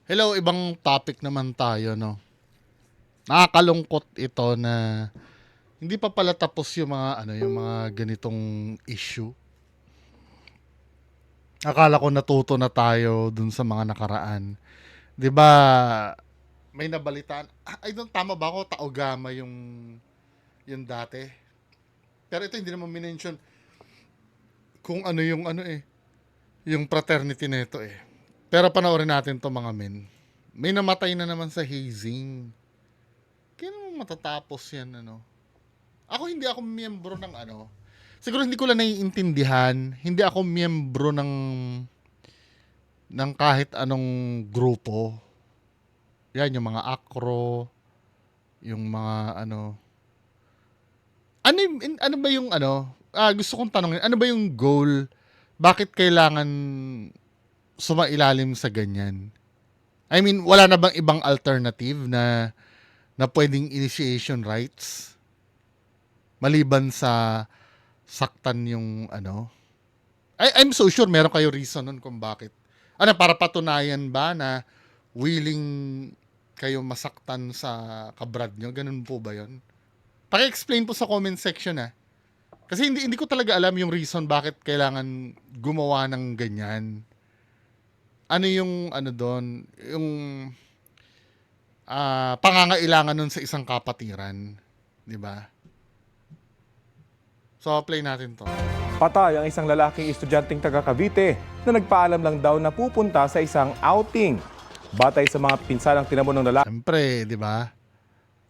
Hello, ibang topic naman tayo, no? Nakakalungkot ito na hindi pa pala tapos yung mga yung mga ganitong issue. Akala ko natuto na tayo dun sa mga nakaraan. 'Di ba? May nabalitaan. Ay, doon tama ba ako? Taogama yung dati. Pero ito hindi naman minention kung ano yung yung fraternity nito eh. Pero panoorin natin to mga men. May namatay na naman sa hazing. Kaya naman matatapos yan, ano? Hindi ako miyembro ng siguro hindi ko lang naiintindihan, hindi ako miyembro ng kahit anong grupo. Yan, yung mga akro, yung mga ano ba yung gusto kong tanongin, ano ba yung goal? Bakit kailangan sumailalim sa ganyan? I mean, wala na bang ibang alternative na pwedeng initiation rights? Maliban sa saktan yung I'm so sure meron kayo reason nun kung bakit. Para patunayan ba na willing kayo masaktan sa kabrad nyo? Ganun po ba yun? Paki-explain po sa comment section Kasi hindi ko talaga alam yung reason bakit kailangan gumawa ng ganyan. Ano yung doon? Yung pangangailangan nun sa isang kapatiran. 'Di ba? So, play natin to. Patay ang isang lalaking estudyanteng taga Cavite na nagpaalam lang daw na pupunta sa isang outing. Batay sa mga pinsalang tinamo ng lalaki. Siyempre, 'di ba?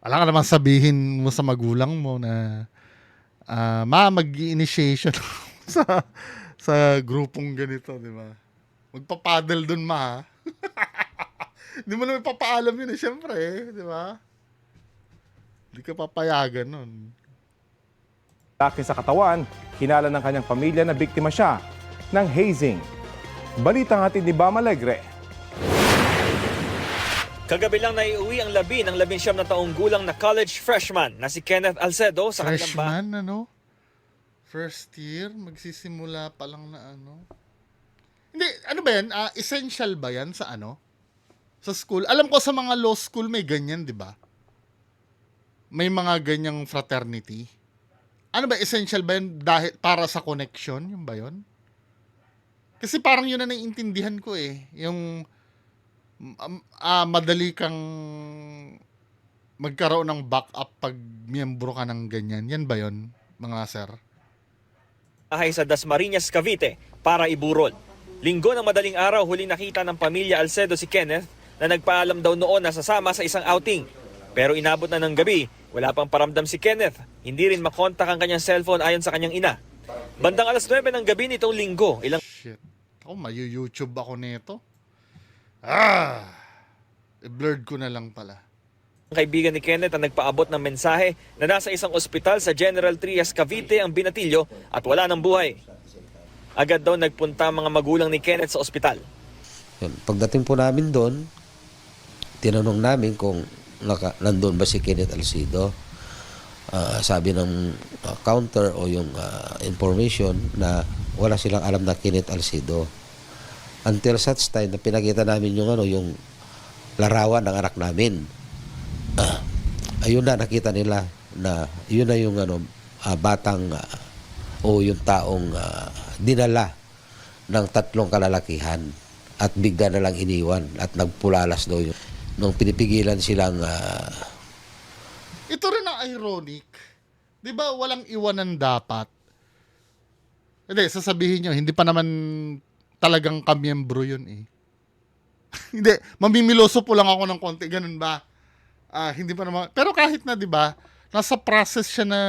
Alam ka naman sabihin mo sa magulang mo na mag-initiation sa grupong ganito, 'di ba? Magpa-paddle dun ma. Hindi mo naman papaalam yun syempre, 'di ba? Hindi ka papayagan nun. Laki sa katawan, hinala ng kanyang pamilya na biktima siya ng hazing. Balitang hatid ni Bam Alegre. Kagabi lang naiuwi ang labi ng 19 na taong gulang na college freshman na si Kenneth Alcedo sa kanilang bahay. Freshman, First year, magsisimula pa lang na Hindi, ano ba yan? Essential ba yan sa Sa school? Alam ko sa mga law school may ganyan, di ba? May mga ganyang fraternity. Ano ba, essential ba yun dahil para sa connection? Yung ba yun? Kasi parang yun na naiintindihan ko eh. Yung madali kang magkaroon ng backup pag miyembro ka ng ganyan. Yan ba yun, mga sir? Bahay sa Dasmariñas, Cavite para iburol. Linggo ng madaling araw huling nakita ng pamilya Alcedo si Kenneth na nagpaalam daw noon na sasama sa isang outing. Pero inabot na ng gabi, wala pang paramdam si Kenneth. Hindi rin makontak ang kanyang cellphone ayon sa kanyang ina. Bandang alas 9 ng gabi nitong linggo, ilang Shit. Ako, mayu-YouTube ako nito. I-blurred ko na lang pala. kaibigan ni Kenneth ang nagpaabot ng mensahe na nasa isang ospital sa General Trias, Cavite ang binatilyo at wala ng buhay. Agad daw nagpunta ang mga magulang ni Kenneth sa ospital. Pagdating po namin doon, tinanong namin kung nandun ba si Kenneth Alcedo. Sabi ng counter o yung information na wala silang alam na Kenneth Alcedo. Until such time na pinakita namin yung larawan ng anak namin. Ayun na, nakita nila na yun na yung batang o yung taong dinala ng 3 kalalakihan at bigla na lang iniwan at nagpulalas daw yun. Nung pinipigilan silang Ito rin ang ironic. Di ba walang iwanan dapat? Hindi, sasabihin nyo, hindi pa naman talagang kamiyembro yun eh. Hindi, mamimiloso po lang ako ng konti, ganun ba? Hindi pa naman, pero kahit na, di ba, nasa process siya na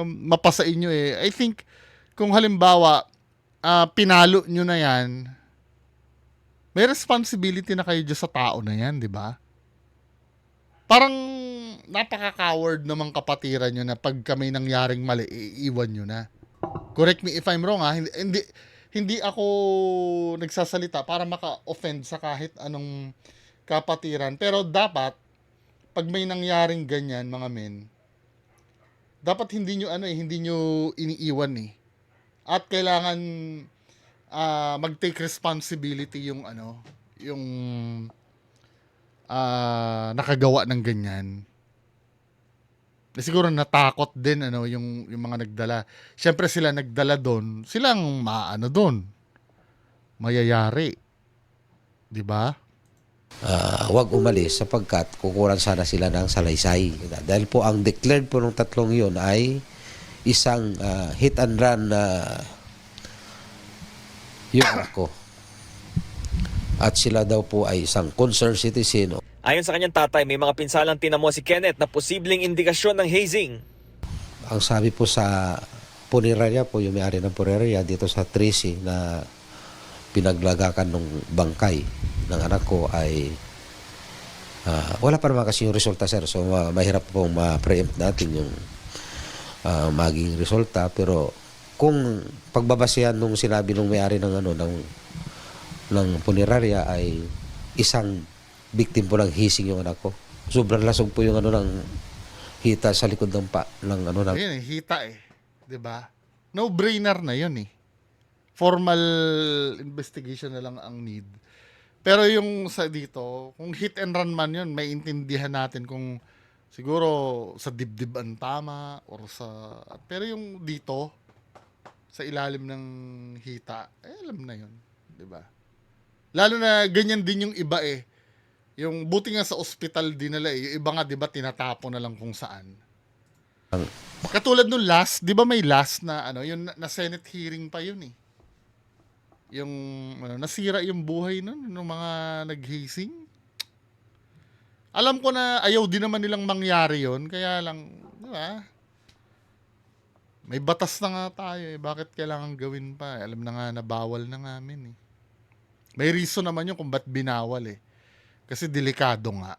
mapasa inyo eh. I think, kung halimbawa, pinalo nyo na yan, may responsibility na kayo dyan sa tao na yan, di ba? Parang napaka-coward naman kapatiran nyo na pag may nangyaring mali, iiwan nyo na. Correct me if I'm wrong hindi ako nagsasalita para maka-offend sa kahit anong kapatiran. Pero dapat, pag may nangyaring ganyan, mga men, dapat hindi nyo hindi nyo iniiwan eh. At kailangan mag-take responsibility yung yung nakagawa ng ganyan. Siguro natakot din yung mga nagdala. Siyempre sila nagdala doon, silang maano doon. Mayayari. 'Di ba? Huwag umalis sapagkat kukuran sana sila ng salaysay. Dahil po ang declared po ng tatlong yon ay isang hit and run na yung ako. At sila daw po ay isang concerned citizen. Ayon sa kanyang tatay, may mga pinsalang tinamo si Kenneth na posibleng indikasyon ng hazing. Ang sabi po sa punerarya po, yung may-ari ng punerarya dito sa Tracy na pinaglagakan ng bangkay ng anak ko ay wala pa naman kasi yung resulta, sir. So mahirap pong ma-preempt natin yung maging resulta. Pero kung pagbabasihan nung sinabi nung may-ari ng punerarya ay isang victim po ng hising yung anak ko. Sobrang lasog po yung ng hita sa likod ng ng Ayun hita 'di ba? No-brainer na 'yun Formal investigation na lang ang need. Pero yung sa dito, kung hit and run man 'yun, may intindihan natin kung siguro sa dibdib ang tama or pero yung dito sa ilalim ng hita, alam na 'yun, 'di ba? Lalo na ganyan din yung iba Yung buti nga sa ospital dinala yung iba nga 'di ba tinatapon na lang kung saan. Katulad nung last, 'di ba may last na yung na Senate hearing pa yun Yung nasira yung buhay nun ng mga naghasing. Alam ko na ayaw din naman nilang mangyari yon, kaya lang, 'di ba? May batas na nga tayo bakit kailangan gawin pa? Alam na nga na bawal na namin May reason naman yun kung ba't binawal Kasi delikado nga.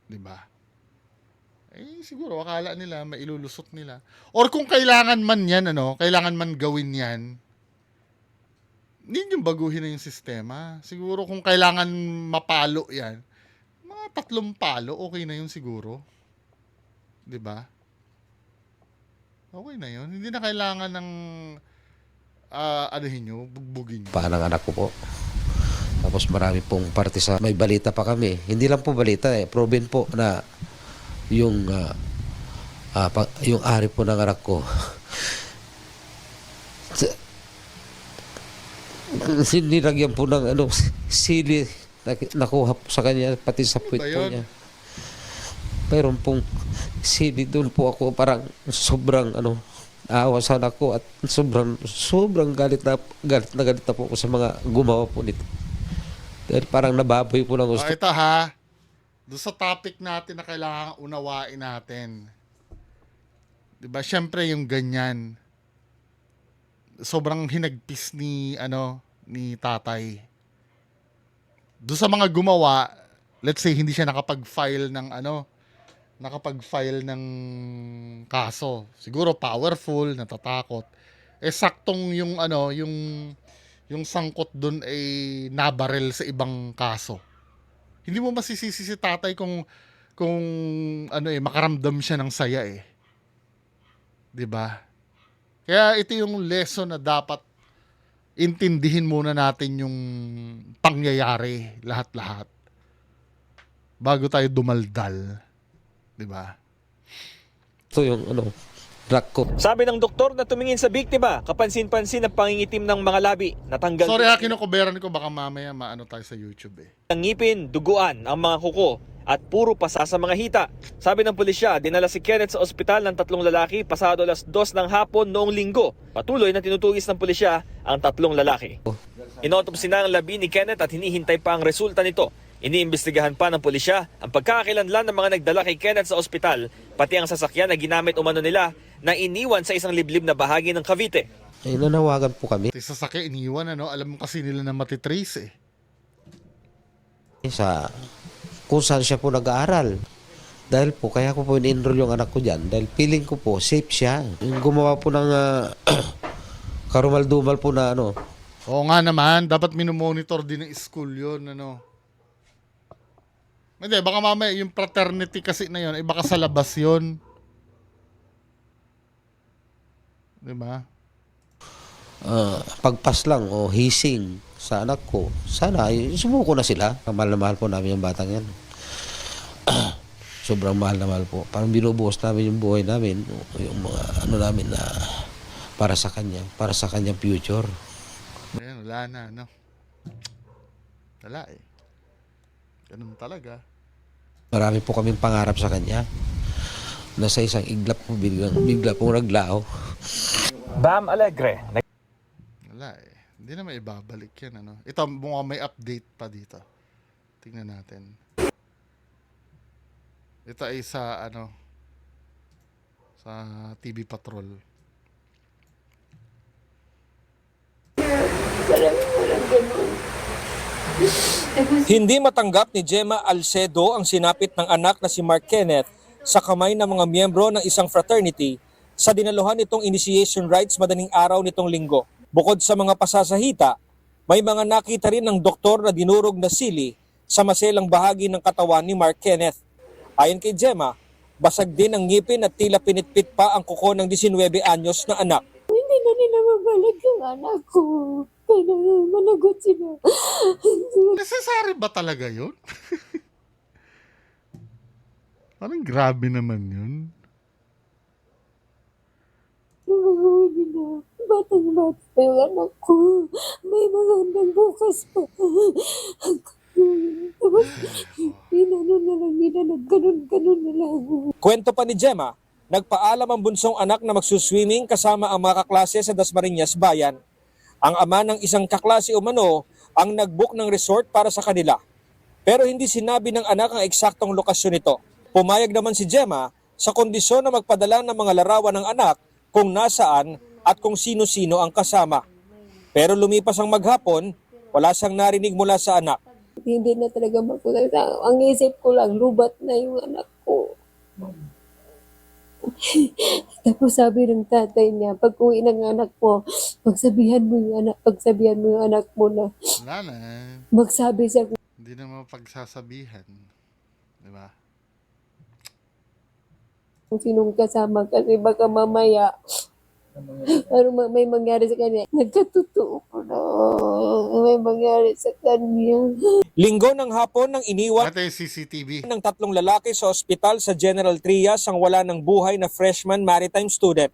'Di ba? Siguro akala nila mailulusot nila. Or kung kailangan man 'yan kailangan man gawin 'yan. Hindi yung baguhin na yung sistema. Siguro kung kailangan mapalo 'yan, mga 3 palo okay na yun siguro. 'Di ba? Okay na yun. Hindi na kailangan ng bugbugin nyo. Paan ng anak ko po. Tapos marami pong parte sa may balita pa kami. Hindi lang po balita proven po na yung yung ari po ng anak ko sinilagyan po ng sili nakuha po sa kanya pati sa puwit po niya. Mayroon pong sili doon po ako parang sobrang awa sa anak ko at sobrang galit na po ako sa mga gumawa po nito. Dahil parang nababoy po ng gusto. Ito doon sa topic natin na kailangan unawain natin. 'Di ba? Syempre yung ganyan. Sobrang hinagpis ni tatay. Doon sa mga gumawa, let's say hindi siya nakapag-file ng kaso. Siguro powerful, natatakot. Saktong yung sangkot doon ay nabarel sa ibang kaso. Hindi mo masisisi si tatay kung makaramdam siya ng saya 'Di ba? Kaya ito yung lesson na dapat intindihin muna natin yung pangyayari lahat-lahat bago tayo dumaldal, 'di ba? Ito yung anak ko. Sabi ng doktor na tumingin sa biktima, kapansin-pansin ang pangingitim ng mga labi. Natanggal Sorry kinukuberan ko baka mamaya tayo sa YouTube ng ngipin, duguan ang mga kuko at puro pasa sa mga hita. Sabi ng pulisya, dinala si Kenneth sa ospital ng 3 lalaki pasado 2:00 ng hapon noong Linggo. Patuloy na tinutugis ng pulisya ang 3 lalaki. Inautopsy na ang labi ni Kenneth at hinihintay pa ang resulta nito. Iniimbestigahan pa ng pulisya ang pagkakakilanlan ng mga nagdala kay Kenneth sa ospital, pati ang sasakyan na ginamit umano nila na iniwan sa isang liblib na bahagi ng Cavite. Nanawagan po kami. Sa sasakyan iniwan alam mo kasi nila na matitrace Sa kung saan siya po nag-aaral. Dahil po, kaya ko po in-enroll yung anak ko dyan. Dahil feeling ko po, safe siya. Yung gumawa po ng karumal-dumal po na Oo nga naman, dapat minomonitor din ng school yun Hindi, baka mamaya yung fraternity kasi na yun, baka sa labas yun. 'Di ba? pagpas lang o hising. sa anak ko, sana sumuko na sila. Mahal na mahal po namin yung batang yan. Sobrang mahal na mahal po. Parang binubuhos namin yung buhay namin, yung mga ano namin na para sa kanya, para sa kanyang future. Ayan, wala na, no? Wala eh. Ganun talaga. Marami po kaming pangarap sa kanya. Nasa isang iglap po, bigla pong naglao. Bam Alegre, Wala eh. Hindi na may ibabalik yan, ano? Ito, mukhang may update pa dito. Tingnan natin. Ito ay sa, ano, sa TV Patrol. Hindi matanggap ni Gemma Alcedo ang sinapit ng anak na si Mark Kenneth sa kamay ng mga miyembro ng isang fraternity sa dinaluhan nitong initiation rites madaling araw nitong linggo. Bukod sa mga pasasahita, may mga nakita rin ng doktor na dinurog na sili sa maselang bahagi ng katawan ni Mark Kenneth. Ayon kay Gemma, basag din ang ngipin at tila pinitpit pa ang kuko ng 19 anyos na anak. Hindi na nila mabalik ang anak ko. Kaya managot sila. Necessary ba talaga yun? Parang grabe naman yun. Gagawin nila. Batang-bata yung anak ko. May mga hanggang bukas pa. Tapos, inanon na lang nila. Nagganon-ganon na lang. Kwento pa ni Gemma, nagpaalam ang bunsong anak na magsuswimming kasama ang mga kaklase sa Dasmariñas Bayan. Ang ama ng isang kaklase umano ang nag-book ng resort para sa kanila. Pero hindi sinabi ng anak ang eksaktong lokasyon nito. Pumayag naman si Gemma sa kondisyon na magpadala ng mga larawan ng anak kung nasaan at kung sino-sino ang kasama. Pero lumipas ang maghapon, wala siyang narinig mula sa anak. Hindi na talaga makulang. Ang isip ko lang, lubat na yung anak ko. Tapos sabi ng tatay niya, pag uwi ng anak mo, pagsabihan mo yung anak mo na Wala na. magsabi siya Hindi na mapagsasabihan. Diba? kung sinong kasama kasi baka mamaya may mangyari sa kanya. Nagkatotoo ko na may mangyari sa kanya. Linggo ng hapon nang iniwan Ito yung CCTV. ng 3 lalaki sa ospital sa General Trias ang wala ng buhay na freshman maritime student.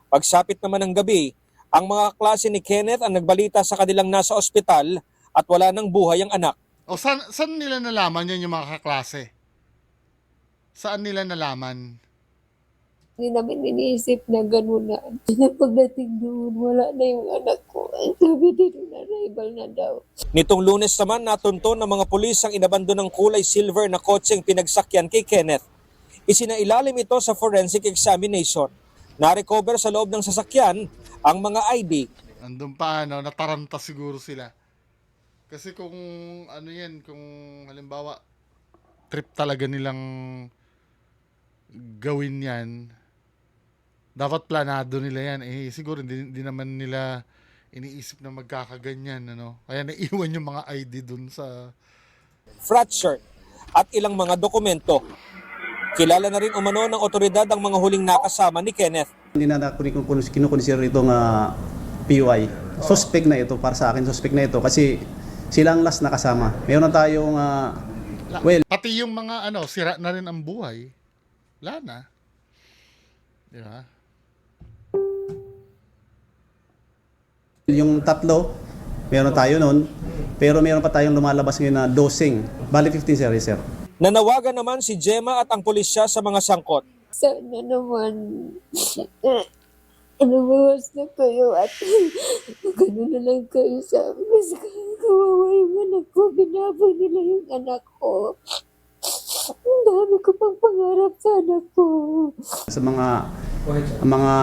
Pagsapit naman ng gabi, ang mga klase ni Kenneth ang nagbalita sa kanilang nasa ospital at wala ng buhay ang anak. O saan nila nalaman yun yung mga kaklase? Saan nila nalaman? Hindi namin iniisip na gano'n na. Pagdating doon, wala na yung anak ko. Sabi dito na rival na daw. Nitong Lunes naman natunto ng mga pulis ang inabando ng kulay silver na kotseng pinagsakyan kay Kenneth. Isinailalim ito sa forensic examination. Na-recover sa loob ng sasakyan ang mga ID. Andun pa, ano, nataranta siguro sila. Kasi kung, ano yan, kung halimbawa, trip talaga nilang gawin yan, dapat planado nila yan. Eh, siguro hindi naman nila iniisip na magkakaganyan, ano. Kaya naiwan yung mga ID dun sa... Frat shirt at ilang mga dokumento. Kilala na rin umano ng otoridad ang mga huling nakasama ni Kenneth. Hindi na kinukonsider itong PUI. Suspect na ito, para sa akin suspect na ito kasi silang last na kasama. Meron na tayong, Pati yung mga, ano, sira na rin ang buhay. Wala na. Di ba? yung tatlo, meron tayo nun. Pero meron pa tayong lumalabas ngayon na dosing. Bali 15 series, sir. Nanawagan naman si Gemma at ang pulisya sa mga sangkot. Sana naman, lumawas na kayo at gano'n na lang kayo sa amin. Kasi kawawa yung anak ko, binabay nila yung anak ko. Ang dami ko pang pangarap sa anak ko. Sa mga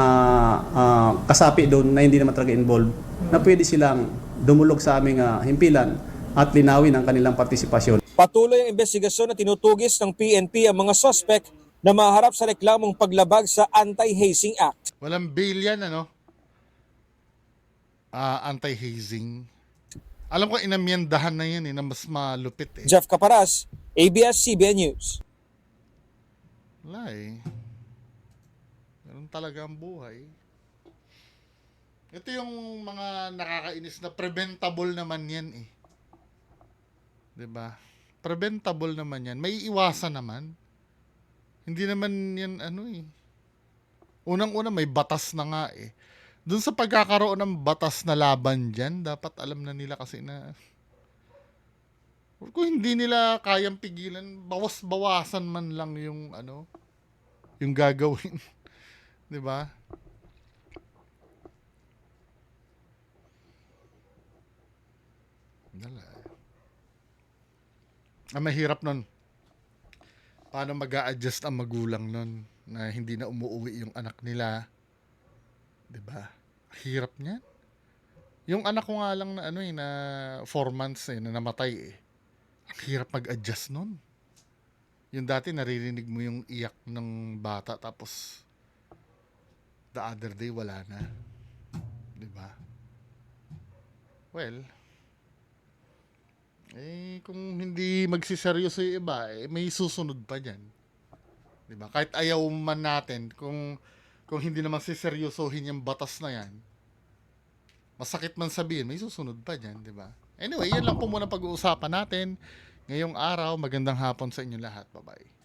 kasapi doon na hindi naman talaga involved, na pwede silang dumulog sa aming himpilan at linawin ang kanilang partisipasyon. Patuloy ang investigasyon na tinutugis ng PNP ang mga suspect na maharap sa reklamong paglabag sa Anti-Hazing Act. Walang bail yan, ano? Anti-hazing. Alam ko, inamyendahan na yan, na mas malupit, eh. Jeff Caparas, ABS-CBN News. Wala, eh. Ganun talaga ang buhay. Ito yung mga nakakainis na preventable naman yan eh. 'Di ba? Preventable naman yan. May iwasan naman. Hindi naman yan ano eh. Unang-una may batas na nga eh. Doon sa pagkakaroon ng batas na laban dyan, dapat alam na nila kasi na kung hindi nila kayang pigilan, bawas-bawasan man lang yung ano, yung gagawin. 'Di ba? Dala. Ang mahirap nun. Paano mag-a-adjust ang magulang nun na hindi na umuwi yung anak nila? 'Di ba? Hirap niyan. Yung anak ko nga lang na ano eh, na 4 months eh, na namatay eh. Ang hirap mag-adjust nun. Yung dati naririnig mo yung iyak ng bata tapos the other day wala na. 'Di ba? Well, eh kung hindi magsiseryoso yung iba, eh may susunod pa diyan. 'Di ba? Kahit ayaw man natin kung hindi naman siseryosohin yung batas na 'yan. Masakit man sabihin, may susunod pa diyan, 'di ba? Anyway, yan lang po muna pag-uusapan natin ngayong araw. Magandang hapon sa inyo lahat. Bye-bye.